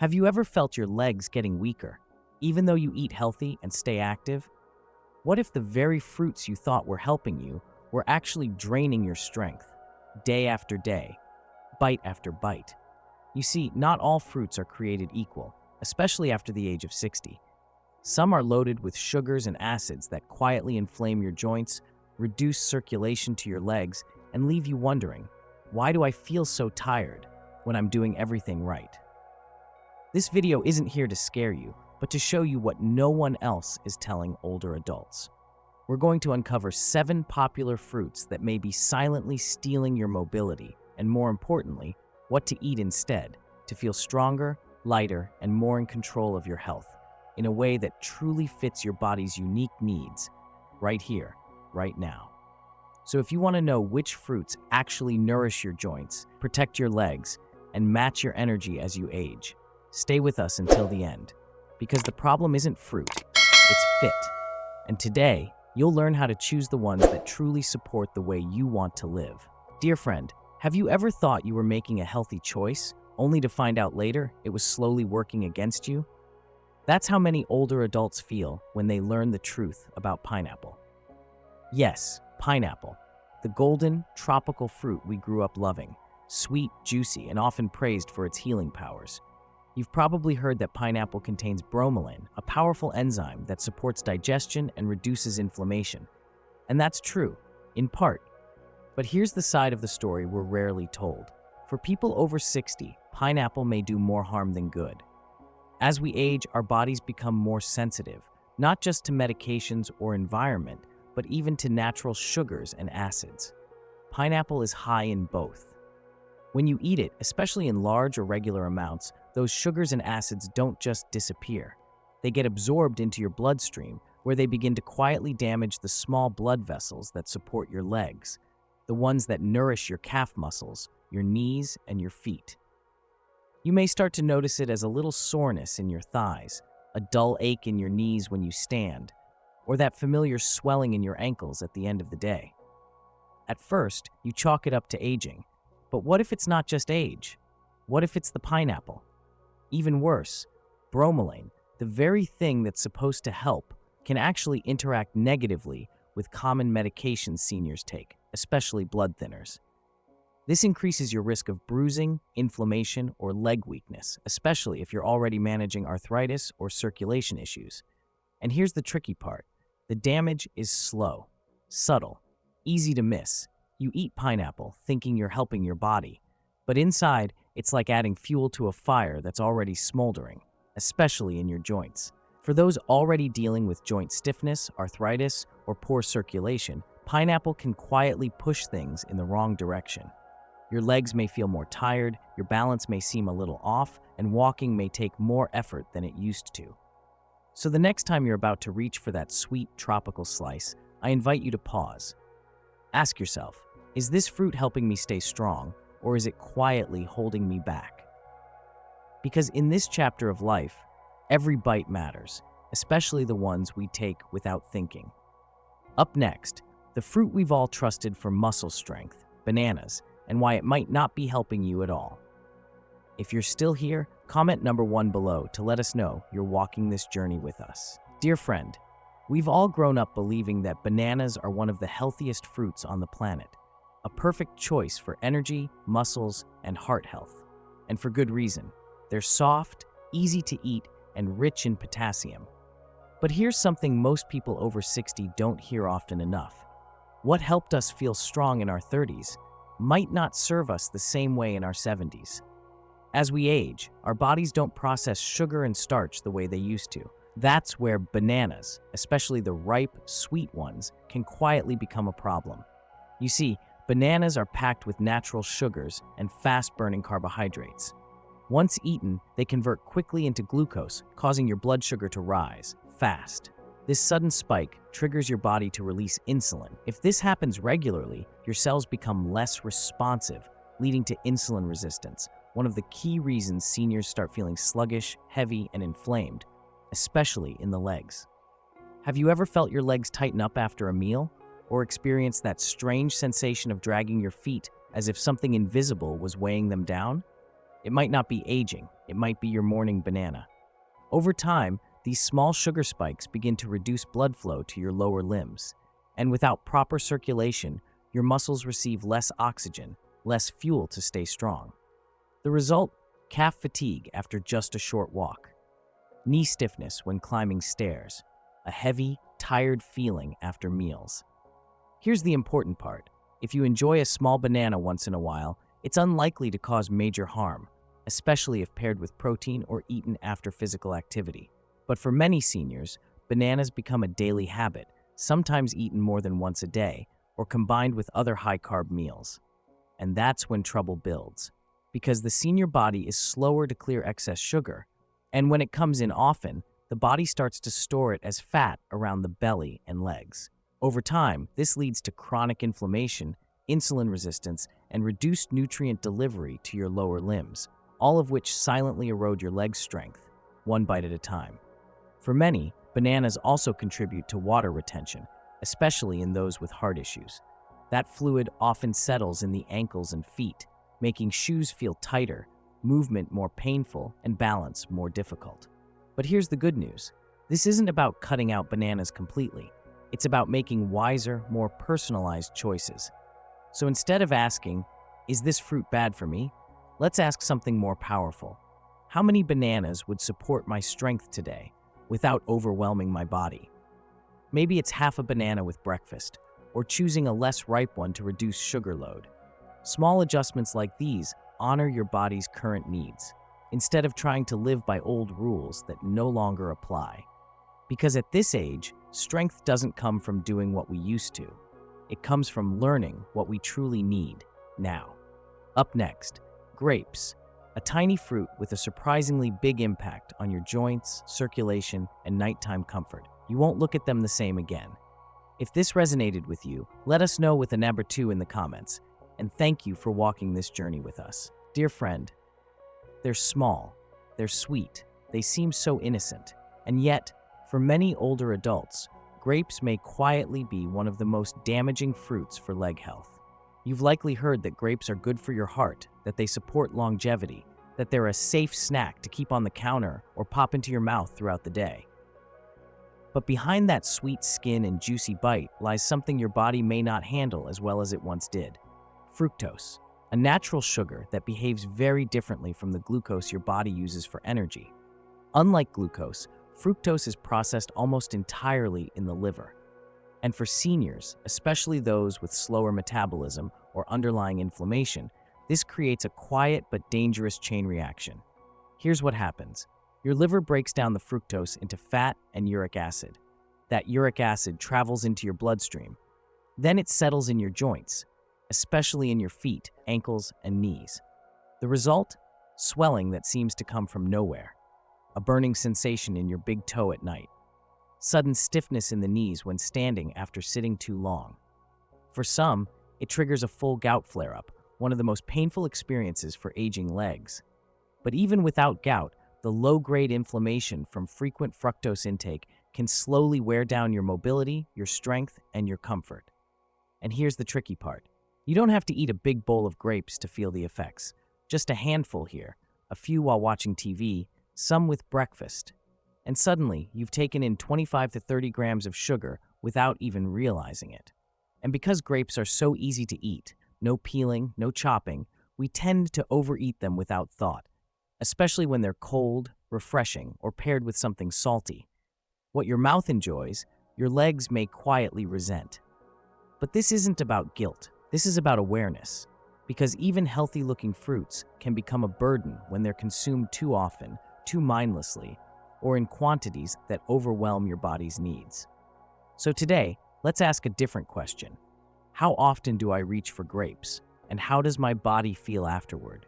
Have you ever felt your legs getting weaker, even though you eat healthy and stay active? What if the very fruits you thought were helping you were actually draining your strength, day after day, bite after bite? You see, not all fruits are created equal, especially after the age of 60. Some are loaded with sugars and acids that quietly inflame your joints, reduce circulation to your legs, and leave you wondering, why do I feel so tired when I'm doing everything right? This video isn't here to scare you, but to show you what no one else is telling older adults. We're going to uncover 7 popular fruits that may be silently stealing your mobility, and more importantly, what to eat instead to feel stronger, lighter, and more in control of your health in a way that truly fits your body's unique needs, right here, right now. So if you want to know which fruits actually nourish your joints, protect your legs, and match your energy as you age, stay with us until the end, because the problem isn't fruit, it's fit. And today, you'll learn how to choose the ones that truly support the way you want to live. Dear friend, have you ever thought you were making a healthy choice, only to find out later it was slowly working against you? That's how many older adults feel when they learn the truth about pineapple. Yes, pineapple, the golden, tropical fruit we grew up loving, sweet, juicy, and often praised for its healing powers. You've probably heard that pineapple contains bromelain, a powerful enzyme that supports digestion and reduces inflammation. And that's true, in part. But here's the side of the story we're rarely told. For people over 60, pineapple may do more harm than good. As we age, our bodies become more sensitive, not just to medications or environment, but even to natural sugars and acids. Pineapple is high in both. When you eat it, especially in large or regular amounts, those sugars and acids don't just disappear. They get absorbed into your bloodstream, where they begin to quietly damage the small blood vessels that support your legs, the ones that nourish your calf muscles, your knees, and your feet. You may start to notice it as a little soreness in your thighs, a dull ache in your knees when you stand, or that familiar swelling in your ankles at the end of the day. At first, you chalk it up to aging. But what if it's not just age? What if it's the pineapple? Even worse, bromelain, the very thing that's supposed to help, can actually interact negatively with common medications seniors take, especially blood thinners. This increases your risk of bruising, inflammation, or leg weakness, especially if you're already managing arthritis or circulation issues. And here's the tricky part. The damage is slow, subtle, easy to miss. You eat pineapple thinking you're helping your body, but inside, it's like adding fuel to a fire that's already smoldering, especially in your joints. For those already dealing with joint stiffness, arthritis, or poor circulation, pineapple can quietly push things in the wrong direction. Your legs may feel more tired, your balance may seem a little off, and walking may take more effort than it used to. So the next time you're about to reach for that sweet tropical slice, I invite you to pause. Ask yourself, is this fruit helping me stay strong, or is it quietly holding me back? Because in this chapter of life, every bite matters, especially the ones we take without thinking. Up next, the fruit we've all trusted for muscle strength, bananas, and why it might not be helping you at all. If you're still here, comment number 1 below to let us know you're walking this journey with us. Dear friend, we've all grown up believing that bananas are one of the healthiest fruits on the planet, a perfect choice for energy, muscles, and heart health. And for good reason. They're soft, easy to eat, and rich in potassium. But here's something most people over 60 don't hear often enough. What helped us feel strong in our 30s might not serve us the same way in our 70s. As we age, our bodies don't process sugar and starch the way they used to. That's where bananas, especially the ripe, sweet ones, can quietly become a problem. You see, bananas are packed with natural sugars and fast-burning carbohydrates. Once eaten, they convert quickly into glucose, causing your blood sugar to rise fast. This sudden spike triggers your body to release insulin. If this happens regularly, your cells become less responsive, leading to insulin resistance, one of the key reasons seniors start feeling sluggish, heavy, and inflamed, especially in the legs. Have you ever felt your legs tighten up after a meal? Or experienced that strange sensation of dragging your feet as if something invisible was weighing them down? It might not be aging, it might be your morning banana. Over time, these small sugar spikes begin to reduce blood flow to your lower limbs, and without proper circulation, your muscles receive less oxygen, less fuel to stay strong. The result? Calf fatigue after just a short walk, knee stiffness when climbing stairs, a heavy, tired feeling after meals. Here's the important part. If you enjoy a small banana once in a while, it's unlikely to cause major harm, especially if paired with protein or eaten after physical activity. But for many seniors, bananas become a daily habit, sometimes eaten more than once a day, or combined with other high-carb meals. And that's when trouble builds, because the senior body is slower to clear excess sugar, and when it comes in often, the body starts to store it as fat around the belly and legs. Over time, this leads to chronic inflammation, insulin resistance, and reduced nutrient delivery to your lower limbs, all of which silently erode your leg strength, one bite at a time. For many, bananas also contribute to water retention, especially in those with heart issues. That fluid often settles in the ankles and feet, making shoes feel tighter, movement more painful, and balance more difficult. But here's the good news. This isn't about cutting out bananas completely. It's about making wiser, more personalized choices. So instead of asking, "Is this fruit bad for me?" let's ask something more powerful. How many bananas would support my strength today without overwhelming my body? Maybe it's half a banana with breakfast, or choosing a less ripe one to reduce sugar load. Small adjustments like these honor your body's current needs, instead of trying to live by old rules that no longer apply. Because at this age, strength doesn't come from doing what we used to. It comes from learning what we truly need now. Up next, grapes, a tiny fruit with a surprisingly big impact on your joints, circulation, and nighttime comfort. You won't look at them the same again. If this resonated with you, let us know with a number 2 in the comments, and thank you for walking this journey with us. Dear friend, they're small, they're sweet, they seem so innocent, and yet, for many older adults, grapes may quietly be one of the most damaging fruits for leg health. You've likely heard that grapes are good for your heart, that they support longevity, that they're a safe snack to keep on the counter or pop into your mouth throughout the day. But behind that sweet skin and juicy bite lies something your body may not handle as well as it once did. Fructose, a natural sugar that behaves very differently from the glucose your body uses for energy. Unlike glucose, fructose is processed almost entirely in the liver. And for seniors, especially those with slower metabolism or underlying inflammation, this creates a quiet but dangerous chain reaction. Here's what happens. Your liver breaks down the fructose into fat and uric acid. That uric acid travels into your bloodstream. Then it settles in your joints, especially in your feet, ankles, and knees. The result? Swelling that seems to come from nowhere. A burning sensation in your big toe at night. Sudden stiffness in the knees when standing after sitting too long. For some, it triggers a full gout flare-up, one of the most painful experiences for aging legs. But even without gout, the low-grade inflammation from frequent fructose intake can slowly wear down your mobility, your strength, and your comfort. And here's the tricky part. You don't have to eat a big bowl of grapes to feel the effects. Just a handful here, a few while watching TV, some with breakfast. And suddenly, you've taken in 25 to 30 grams of sugar without even realizing it. And because grapes are so easy to eat, no peeling, no chopping, we tend to overeat them without thought, especially when they're cold, refreshing, or paired with something salty. What your mouth enjoys, your legs may quietly resent. But this isn't about guilt, this is about awareness. Because even healthy-looking fruits can become a burden when they're consumed too often, too mindlessly, or in quantities that overwhelm your body's needs. So today, let's ask a different question. How often do I reach for grapes, and how does my body feel afterward?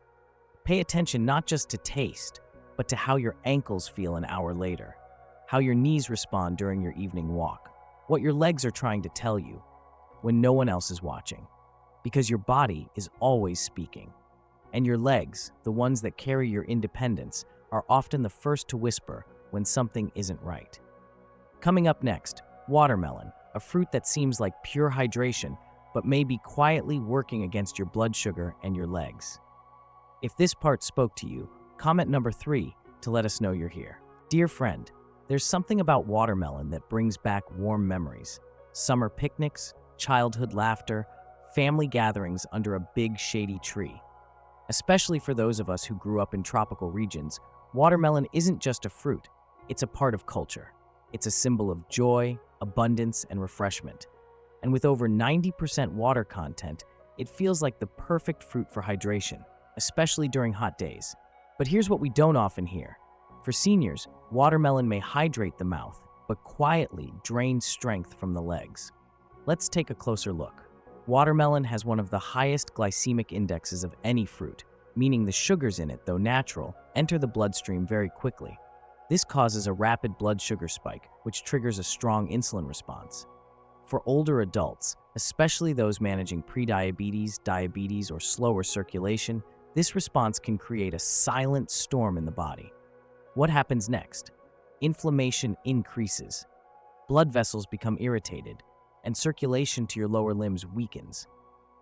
Pay attention not just to taste, but to how your ankles feel an hour later, how your knees respond during your evening walk, what your legs are trying to tell you when no one else is watching. Because your body is always speaking, and your legs, the ones that carry your independence, are often the first to whisper when something isn't right. Coming up next, watermelon, a fruit that seems like pure hydration, but may be quietly working against your blood sugar and your legs. If this part spoke to you, comment number 3 to let us know you're here. Dear friend, there's something about watermelon that brings back warm memories. Summer picnics, childhood laughter, family gatherings under a big shady tree. Especially for those of us who grew up in tropical regions, watermelon isn't just a fruit, it's a part of culture. It's a symbol of joy, abundance, and refreshment. And with over 90% water content, it feels like the perfect fruit for hydration, especially during hot days. But here's what we don't often hear. For seniors, watermelon may hydrate the mouth, but quietly drain strength from the legs. Let's take a closer look. Watermelon has one of the highest glycemic indexes of any fruit, meaning the sugars in it, though natural, enter the bloodstream very quickly. This causes a rapid blood sugar spike, which triggers a strong insulin response. For older adults, especially those managing prediabetes, diabetes, or slower circulation, this response can create a silent storm in the body. What happens next? Inflammation increases. Blood vessels become irritated, and circulation to your lower limbs weakens.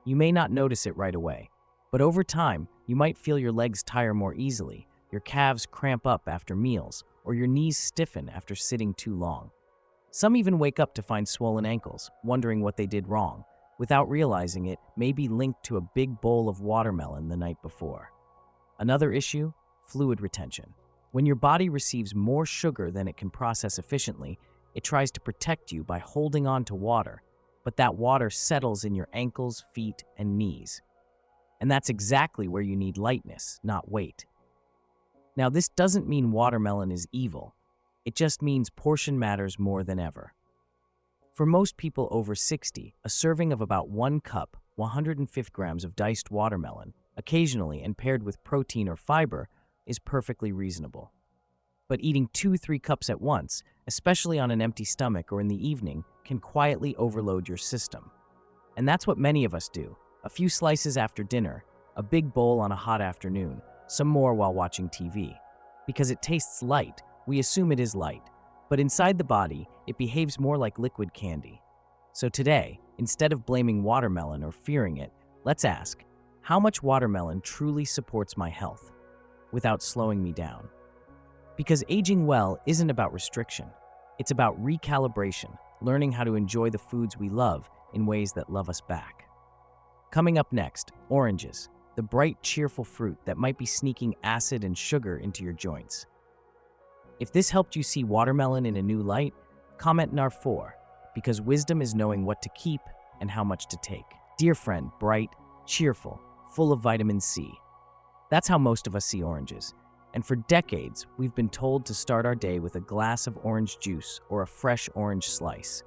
You may not notice it right away, but over time, you might feel your legs tire more easily, your calves cramp up after meals, or your knees stiffen after sitting too long. Some even wake up to find swollen ankles, wondering what they did wrong, without realizing it may be linked to a big bowl of watermelon the night before. Another issue? Fluid retention. When your body receives more sugar than it can process efficiently, it tries to protect you by holding on to water, but that water settles in your ankles, feet, and knees. And that's exactly where you need lightness, not weight. Now, this doesn't mean watermelon is evil. It just means portion matters more than ever. For most people over 60, a serving of about 1 cup, 150 grams of diced watermelon, occasionally and paired with protein or fiber, is perfectly reasonable. But eating 2-3 cups at once, especially on an empty stomach or in the evening, can quietly overload your system. And that's what many of us do. A few slices after dinner, a big bowl on a hot afternoon, some more while watching TV. Because it tastes light, we assume it is light, but inside the body, it behaves more like liquid candy. So today, instead of blaming watermelon or fearing it, let's ask, how much watermelon truly supports my health without slowing me down? Because aging well isn't about restriction. It's about recalibration, learning how to enjoy the foods we love in ways that love us back. Coming up next, oranges, the bright, cheerful fruit that might be sneaking acid and sugar into your joints. If this helped you see watermelon in a new light, comment in our 4, because wisdom is knowing what to keep and how much to take. Dear friend, bright, cheerful, full of vitamin C. That's how most of us see oranges. And for decades, we've been told to start our day with a glass of orange juice or a fresh orange slice.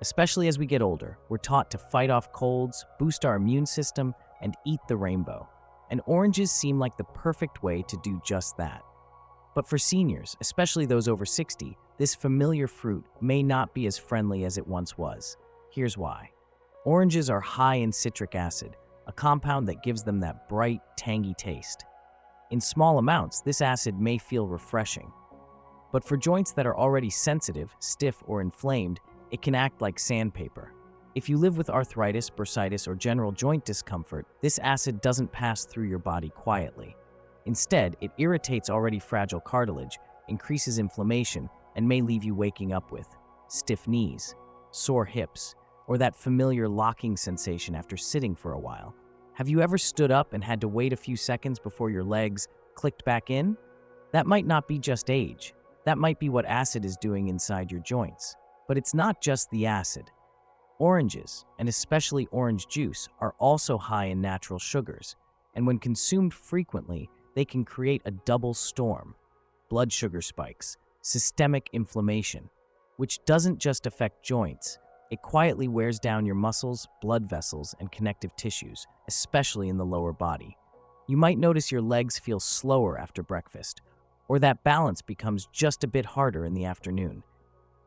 Especially as we get older, we're taught to fight off colds, boost our immune system, and eat the rainbow. And oranges seem like the perfect way to do just that. But for seniors, especially those over 60, this familiar fruit may not be as friendly as it once was. Here's why. Oranges are high in citric acid, a compound that gives them that bright, tangy taste. In small amounts, this acid may feel refreshing. But for joints that are already sensitive, stiff, or inflamed, it can act like sandpaper. If you live with arthritis, bursitis, or general joint discomfort, this acid doesn't pass through your body quietly. Instead, it irritates already fragile cartilage, increases inflammation, and may leave you waking up with stiff knees, sore hips, or that familiar locking sensation after sitting for a while. Have you ever stood up and had to wait a few seconds before your legs clicked back in? That might not be just age. That might be what acid is doing inside your joints. But it's not just the acid. Oranges, and especially orange juice, are also high in natural sugars, and when consumed frequently, they can create a double storm: blood sugar spikes, systemic inflammation, which doesn't just affect joints, it quietly wears down your muscles, blood vessels, and connective tissues, especially in the lower body. You might notice your legs feel slower after breakfast, or that balance becomes just a bit harder in the afternoon.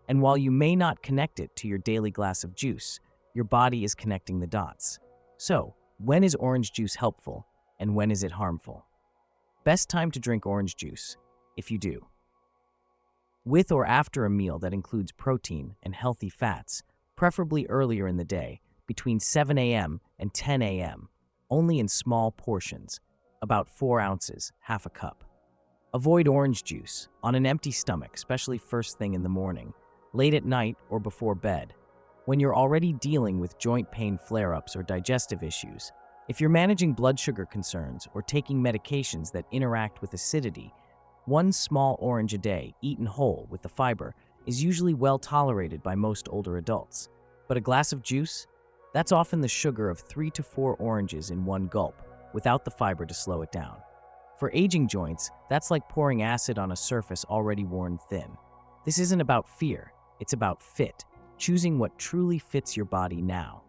And while you may not connect it to your daily glass of juice, your body is connecting the dots. So, when is orange juice helpful, and when is it harmful? Best time to drink orange juice, if you do. With or after a meal that includes protein and healthy fats, preferably earlier in the day, between 7 a.m. and 10 a.m., only in small portions. about 4 ounces, half a cup. Avoid orange juice on an empty stomach, especially first thing in the morning, late at night, or before bed, when you're already dealing with joint pain flare-ups or digestive issues. If you're managing blood sugar concerns or taking medications that interact with acidity, one small orange a day, eaten whole with the fiber, is usually well tolerated by most older adults. But a glass of juice? That's often the sugar of 3 to 4 oranges in one gulp, without the fiber to slow it down. For aging joints, that's like pouring acid on a surface already worn thin. This isn't about fear, it's about fit, choosing what truly fits your body now.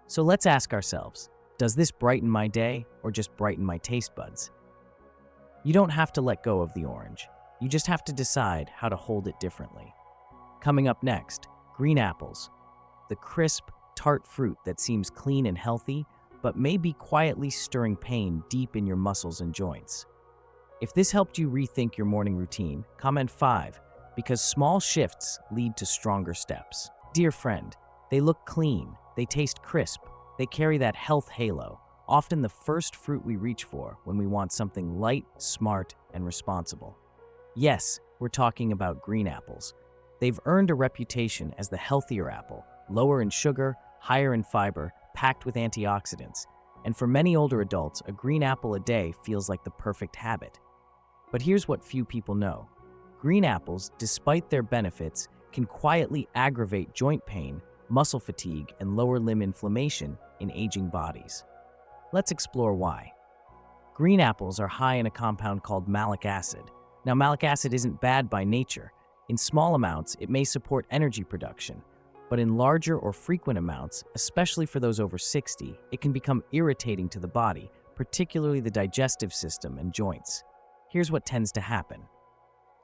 So let's ask ourselves, does this brighten my day or just brighten my taste buds? You don't have to let go of the orange. You just have to decide how to hold it differently. Coming up next, green apples. The crisp, tart fruit that seems clean and healthy, but may be quietly stirring pain deep in your muscles and joints. If this helped you rethink your morning routine, comment 5, because small shifts lead to stronger steps. Dear friend, they look clean, they taste crisp, they carry that health halo, often the first fruit we reach for when we want something light, smart, and responsible. Yes, we're talking about green apples. They've earned a reputation as the healthier apple, lower in sugar, higher in fiber, packed with antioxidants. And for many older adults, a green apple a day feels like the perfect habit. But here's what few people know. Green apples, despite their benefits, can quietly aggravate joint pain, muscle fatigue, and lower limb inflammation in aging bodies. Let's explore why. Green apples are high in a compound called malic acid. Now, malic acid isn't bad by nature. In small amounts, it may support energy production, but in larger or frequent amounts, especially for those over 60, it can become irritating to the body, particularly the digestive system and joints. Here's what tends to happen.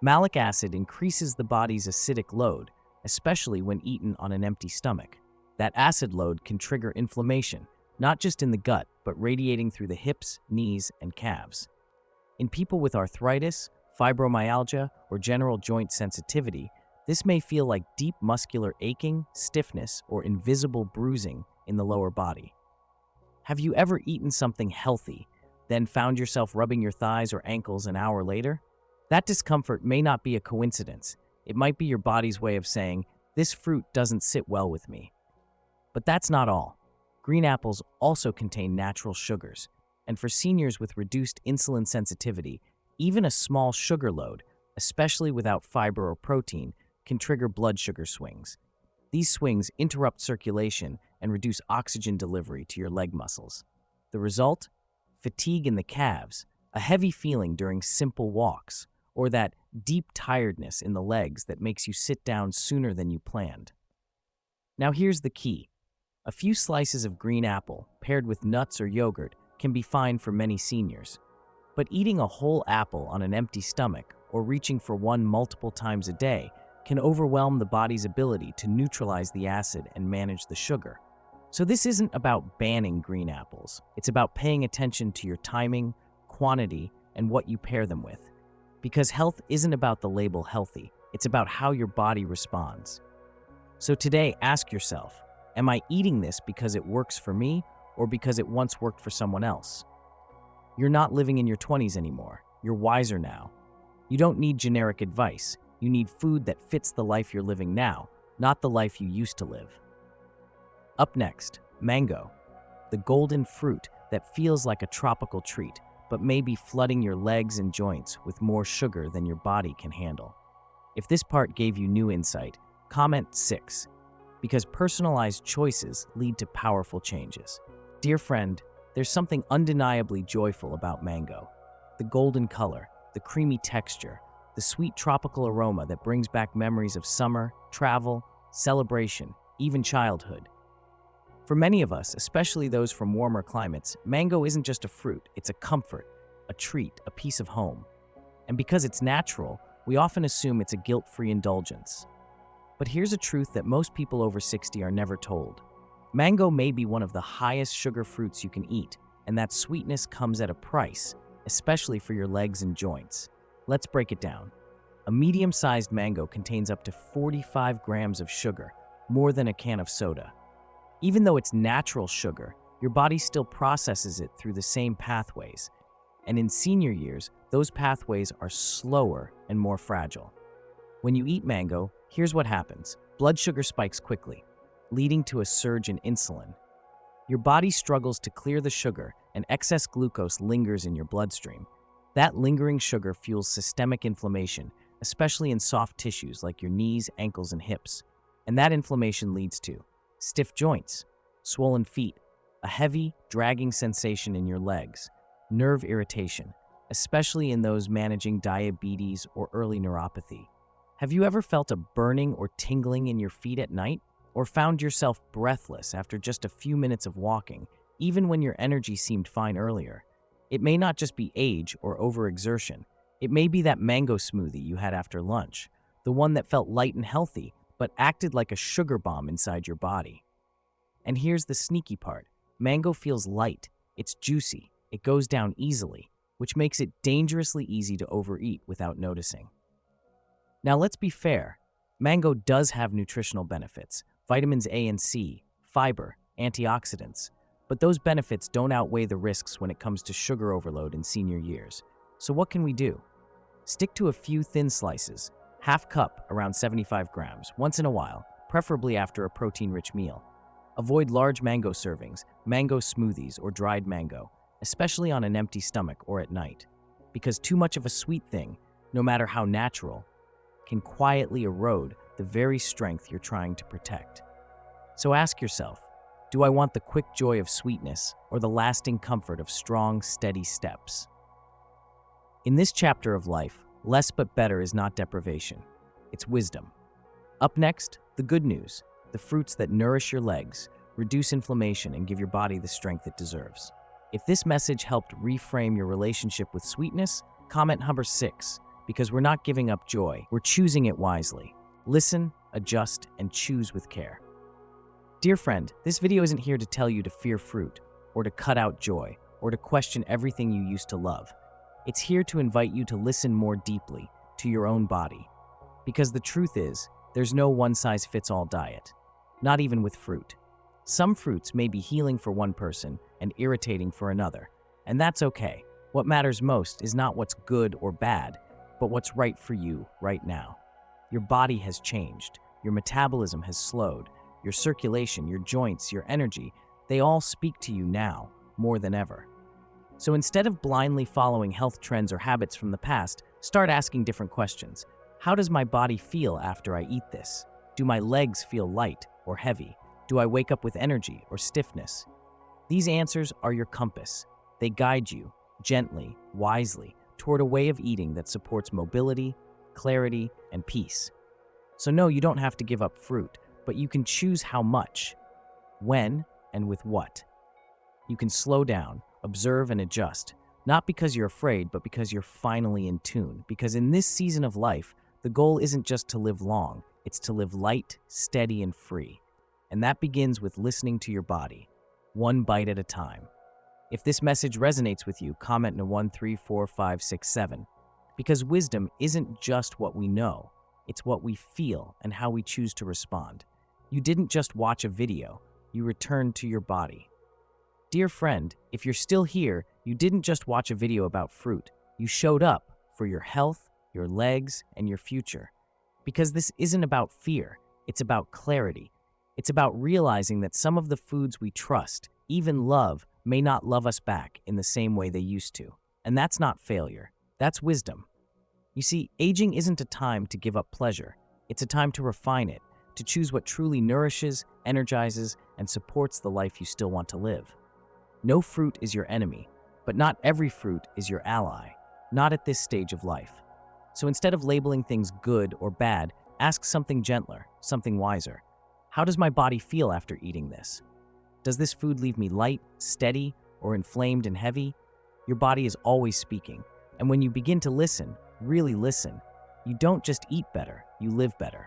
Malic acid increases the body's acidic load, especially when eaten on an empty stomach. That acid load can trigger inflammation, not just in the gut, but radiating through the hips, knees, and calves. In people with arthritis, fibromyalgia, or general joint sensitivity, this may feel like deep muscular aching, stiffness, or invisible bruising in the lower body. Have you ever eaten something healthy, then found yourself rubbing your thighs or ankles an hour later? That discomfort may not be a coincidence. It might be your body's way of saying, "This fruit doesn't sit well with me." But that's not all. Green apples also contain natural sugars, and for seniors with reduced insulin sensitivity, even a small sugar load, especially without fiber or protein, can trigger blood sugar swings. These swings interrupt circulation and reduce oxygen delivery to your leg muscles. The result? Fatigue in the calves, a heavy feeling during simple walks, or that deep tiredness in the legs that makes you sit down sooner than you planned. Now here's the key. A few slices of green apple, paired with nuts or yogurt, can be fine for many seniors. But eating a whole apple on an empty stomach or reaching for one multiple times a day can overwhelm the body's ability to neutralize the acid and manage the sugar. So this isn't about banning green apples. It's about paying attention to your timing, quantity, and what you pair them with. Because health isn't about the label healthy, it's about how your body responds. So today, ask yourself, am I eating this because it works for me or because it once worked for someone else? You're not living in your 20s anymore. You're wiser now. You don't need generic advice. You need food that fits the life you're living now, not the life you used to live. Up next, mango, the golden fruit that feels like a tropical treat, but may be flooding your legs and joints with more sugar than your body can handle. If this part gave you new insight, comment 6, because personalized choices lead to powerful changes. Dear friend, there's something undeniably joyful about mango. The golden color, the creamy texture, the sweet tropical aroma that brings back memories of summer, travel, celebration, even childhood. For many of us, especially those from warmer climates, mango isn't just a fruit, it's a comfort, a treat, a piece of home. And because it's natural, we often assume it's a guilt-free indulgence. But here's a truth that most people over 60 are never told. Mango may be one of the highest sugar fruits you can eat, and that sweetness comes at a price, especially for your legs and joints. Let's break it down. A medium-sized mango contains up to 45 grams of sugar, more than a can of soda. Even though it's natural sugar, your body still processes it through the same pathways. And in senior years, those pathways are slower and more fragile. When you eat mango, here's what happens. Blood sugar spikes quickly, leading to a surge in insulin. Your body struggles to clear the sugar, and excess glucose lingers in your bloodstream. That lingering sugar fuels systemic inflammation, especially in soft tissues like your knees, ankles, and hips. And that inflammation leads to stiff joints, swollen feet, a heavy, dragging sensation in your legs, nerve irritation, especially in those managing diabetes or early neuropathy. Have you ever felt a burning or tingling in your feet at night? Or found yourself breathless after just a few minutes of walking, even when your energy seemed fine earlier? It may not just be age or overexertion. It may be that mango smoothie you had after lunch, the one that felt light and healthy, but acted like a sugar bomb inside your body. And here's the sneaky part. Mango feels light, it's juicy, it goes down easily, which makes it dangerously easy to overeat without noticing. Now let's be fair. Mango does have nutritional benefits, vitamins A and C, fiber, antioxidants, but those benefits don't outweigh the risks when it comes to sugar overload in senior years. So what can we do? Stick to a few thin slices, half cup around 75 grams, once in a while, preferably after a protein-rich meal. Avoid large mango servings, mango smoothies, or dried mango, especially on an empty stomach or at night, because too much of a sweet thing, no matter how natural, can quietly erode the very strength you're trying to protect. So ask yourself, do I want the quick joy of sweetness or the lasting comfort of strong, steady steps? In this chapter of life, less but better is not deprivation, it's wisdom. Up next, the good news, the fruits that nourish your legs, reduce inflammation, and give your body the strength it deserves. If this message helped reframe your relationship with sweetness, comment number 6, because we're not giving up joy, we're choosing it wisely. Listen, adjust, and choose with care. Dear friend, this video isn't here to tell you to fear fruit, or to cut out joy, or to question everything you used to love. It's here to invite you to listen more deeply to your own body. Because the truth is, there's no one-size-fits-all diet, not even with fruit. Some fruits may be healing for one person and irritating for another, and that's okay. What matters most is not what's good or bad, but what's right for you right now. Your body has changed, your metabolism has slowed, your circulation, your joints, your energy, they all speak to you now more than ever. So instead of blindly following health trends or habits from the past, start asking different questions. How does my body feel after I eat this? Do my legs feel light or heavy? Do I wake up with energy or stiffness? These answers are your compass. They guide you, gently, wisely, toward a way of eating that supports mobility, clarity, and peace. So no, you don't have to give up fruit, but you can choose how much, when, and with what. You can slow down, observe, and adjust, not because you're afraid, but because you're finally in tune. Because in this season of life, the goal isn't just to live long, it's to live light, steady, and free. And that begins with listening to your body, one bite at a time. If this message resonates with you, comment in 1, 3, 4, 5, 6, 7. Because wisdom isn't just what we know, it's what we feel and how we choose to respond. You didn't just watch a video, you returned to your body. Dear friend, if you're still here, you didn't just watch a video about fruit. You showed up for your health, your legs, and your future. Because this isn't about fear, it's about clarity. It's about realizing that some of the foods we trust, even love, may not love us back in the same way they used to. And that's not failure, that's wisdom. You see, aging isn't a time to give up pleasure. It's a time to refine it, to choose what truly nourishes, energizes, and supports the life you still want to live. No fruit is your enemy, but not every fruit is your ally, not at this stage of life. So instead of labeling things good or bad, ask something gentler, something wiser. How does my body feel after eating this? Does this food leave me light, steady, or inflamed and heavy? Your body is always speaking, and when you begin to listen, really listen, you don't just eat better, you live better.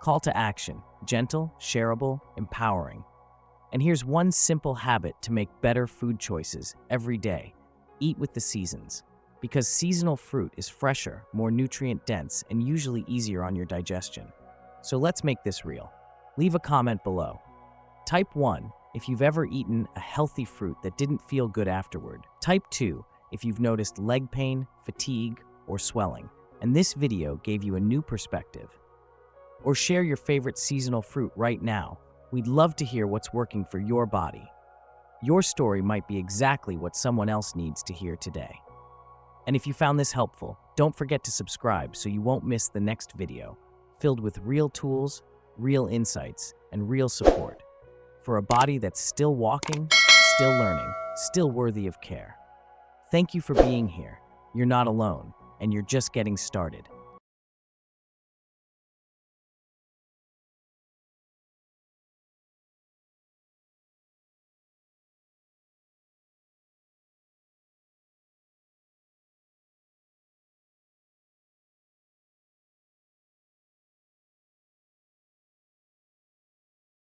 Call to action, gentle, shareable, empowering. And here's one simple habit to make better food choices every day. Eat with the seasons. Because seasonal fruit is fresher, more nutrient-dense, and usually easier on your digestion. So let's make this real. Leave a comment below. Type 1 if you've ever eaten a healthy fruit that didn't feel good afterward. Type 2 if you've noticed leg pain, fatigue, or swelling, and this video gave you a new perspective. Or share your favorite seasonal fruit right now. We'd love to hear what's working for your body. Your story might be exactly what someone else needs to hear today. And if you found this helpful, don't forget to subscribe so you won't miss the next video, filled with real tools, real insights, and real support for a body that's still walking, still learning, still worthy of care. Thank you for being here. You're not alone, and you're just getting started.